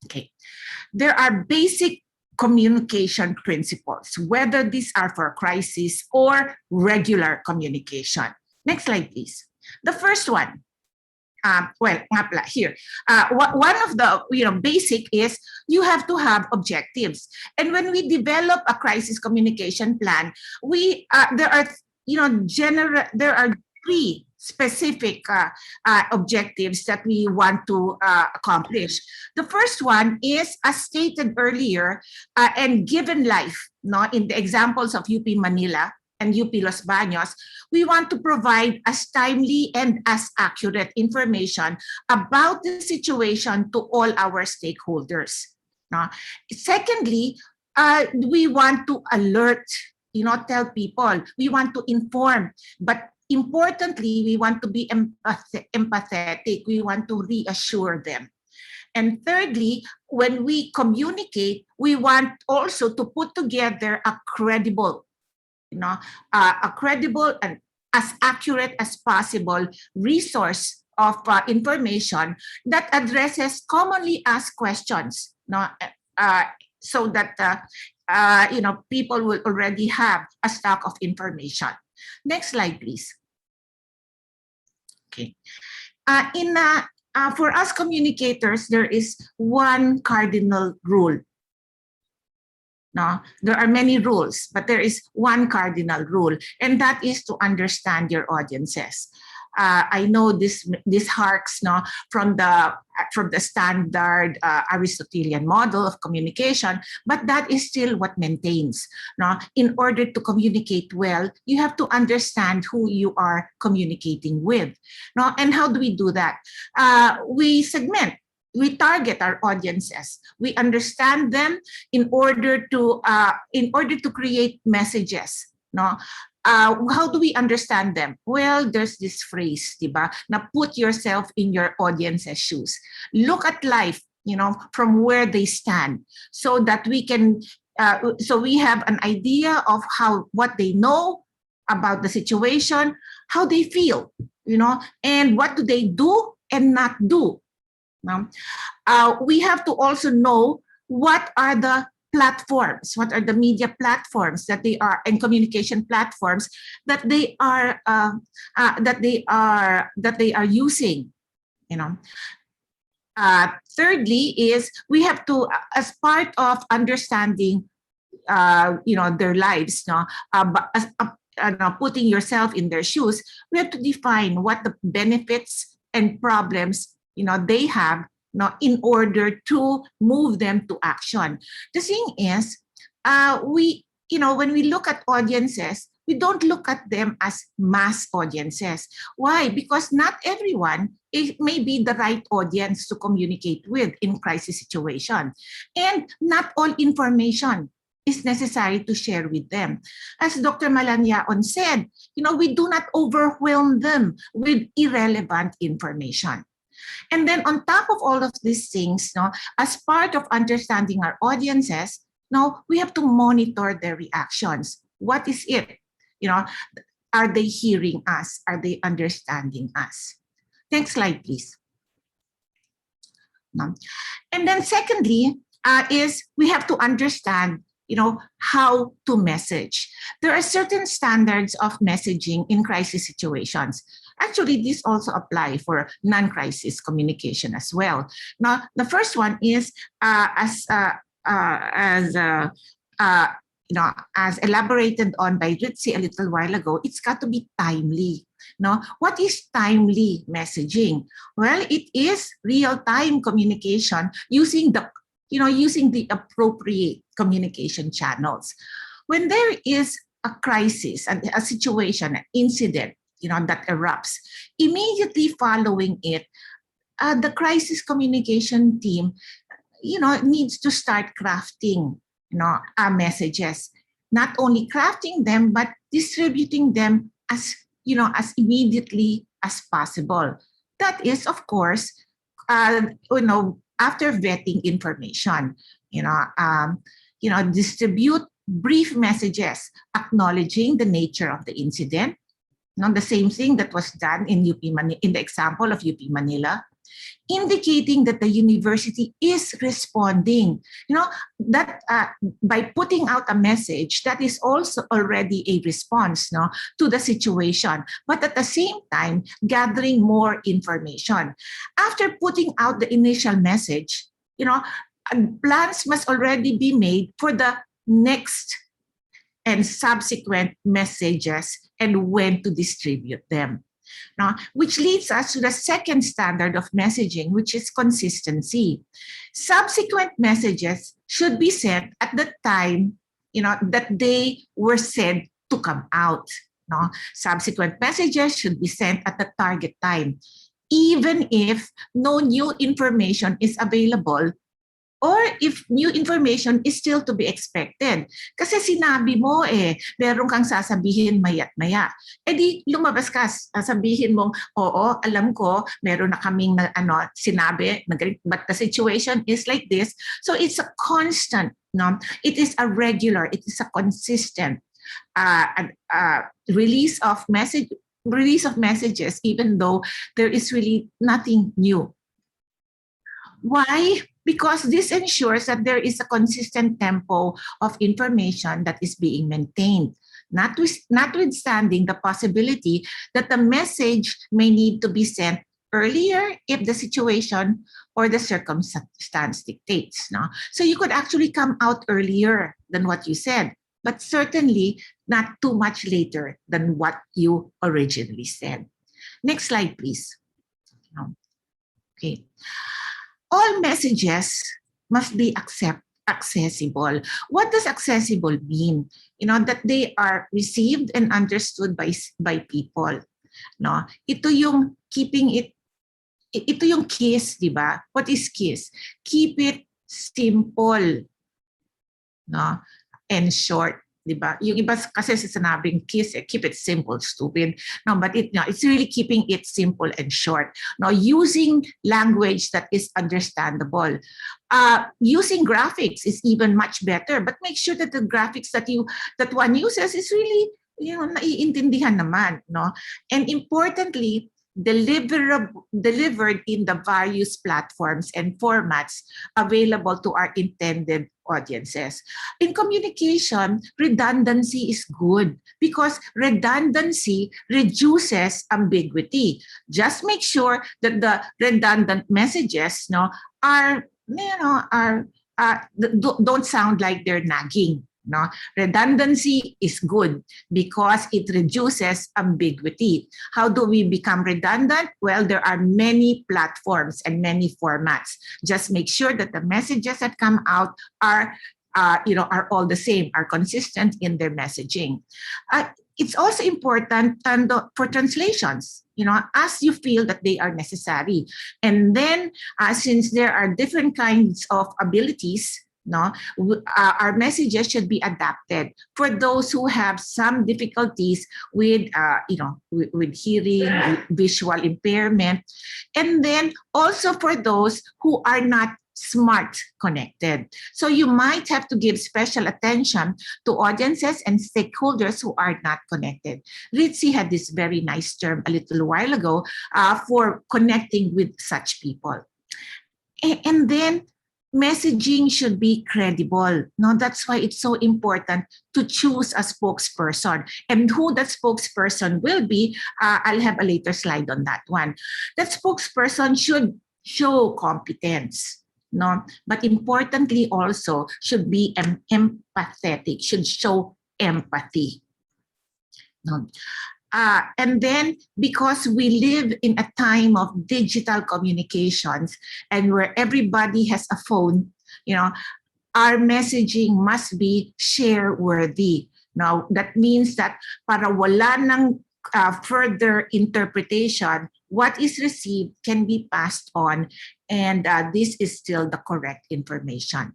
Okay. There are basic communication principles, whether these are for crisis or regular communication. Next slide, please. The first one, here. One of the basic is you have to have objectives. And when we develop a crisis communication plan, there are there are three specific objectives that we want to accomplish. The first one is, as stated earlier, and given life, in the examples of UP Manila and UP Los Baños, we want to provide as timely and as accurate information about the situation to all our stakeholders. Secondly, we want to alert, tell people, we want to inform, but importantly, we want to be empathetic. We want to reassure them. And thirdly, when we communicate, we want also to put together a credible, and as accurate as possible resource of information that addresses commonly asked questions, so that people will already have a stock of information. Next slide, please. Okay. For us communicators, there is one cardinal rule. There are many rules, but there is one cardinal rule, and that is to understand your audiences. I know this harks from the standard Aristotelian model of communication, but that is still what maintains. In order to communicate well, you have to understand who you are communicating with. And how do we do that? We segment. We target our audiences. We understand them in order to create messages. How do we understand them? Well, there's this phrase, diba? Na put yourself in your audience's shoes. Look at life, from where they stand, so that we can, so we have an idea of what they know about the situation, how they feel, and what do they do and not do. We have to also know what are the platforms, what are the media platforms that they are, and communication platforms that they are using. Thirdly is we have to, as part of understanding their lives, putting yourself in their shoes, we have to define what the benefits and problems they have in order to move them to action. The thing is, when we look at audiences, we don't look at them as mass audiences. Why? Because not everyone may be the right audience to communicate with in crisis situation. And not all information is necessary to share with them. As Dr. Malanyaon said, we do not overwhelm them with irrelevant information. And then on top of all of these things, as part of understanding our audiences, we have to monitor their reactions. What is it? Are they hearing us? Are they understanding us? Next slide, please. And then secondly, is we have to understand how to message. There are certain standards of messaging in crisis situations. Actually, this also apply for non-crisis communication as well. Now, the first one is as elaborated on by Ritzy a little while ago, it's got to be timely. What is timely messaging? Well, it is real-time communication using the appropriate communication channels. When there is a crisis and a situation, an incident, that erupts, immediately following it, the crisis communication team, needs to start crafting, messages. Not only crafting them, but distributing them as immediately as possible. That is, of course, after vetting information, distribute brief messages acknowledging the nature of the incident. The same thing that was done in UP Manila, in the example of UP Manila. indicating that the university is responding. You know, that by putting out a message, that is also already a response, no, to the situation, but at the same time, gathering more information. After putting out the initial message, you know, plans must already be made for the next and subsequent messages and when to distribute them. Now, which leads us to the second standard of messaging, which is consistency. Subsequent messages should be sent at the time, you know, that they were said to come out. No? Subsequent messages should be sent at the target time, even if no new information is available or if new information is still to be expected. Kasi sinabi mo meron kang sasabihin maya't maya. Di lumabas ka, sabihin mong, oo, alam ko, meron na kaming sinabi, but the situation is like this. So it's a constant, no? It is a regular, it is a consistent release of messages, even though there is really nothing new. Why? Because this ensures that there is a consistent tempo of information that is being maintained, notwithstanding the possibility that the message may need to be sent earlier if the situation or the circumstance dictates. No? So you could actually come out earlier than what you said, but certainly not too much later than what you originally said. Next slide, please. Okay. All messages must be accessible. What does accessible mean? You know, that they are received and understood by people. No? Ito yung keeping it, ito yung KISS, di ba? What is KISS? Keep it simple, no? And short. Diba? Yung iba kasi sinabing KISS, keep it simple, stupid. No, but it's really keeping it simple and short. No, using language that is understandable. Using graphics is even much better, but make sure that the graphics that one uses is really, you know, naiintindihan naman, no? And importantly, delivered in the various platforms and formats available to our intended audiences. In communication, redundancy is good because redundancy reduces ambiguity. Just make sure that the redundant messages, don't sound like they're nagging. No? Redundancy is good because it reduces ambiguity. How do we become redundant? Well, there are many platforms and many formats. Just make sure that the messages that come out are all the same, are consistent in their messaging. It's also important for translations, you know, as you feel that they are necessary. And then, since there are different kinds of abilities, no, our messages should be adapted for those who have some difficulties with hearing, with visual impairment, and then also for those who are not smart connected. So you might have to give special attention to audiences and stakeholders who are not connected. Ritzy had this very nice term a little while ago for connecting with such people. And then messaging should be credible. No, that's why it's so important to choose a spokesperson. And who that spokesperson will be, I'll have a later slide on that one. That spokesperson should show competence. No, but importantly also should be empathetic, should show empathy. No. And then because we live in a time of digital communications and where everybody has a phone, you know, our messaging must be share worthy. Now, that means that para wala ng further interpretation, what is received can be passed on, and this is still the correct information.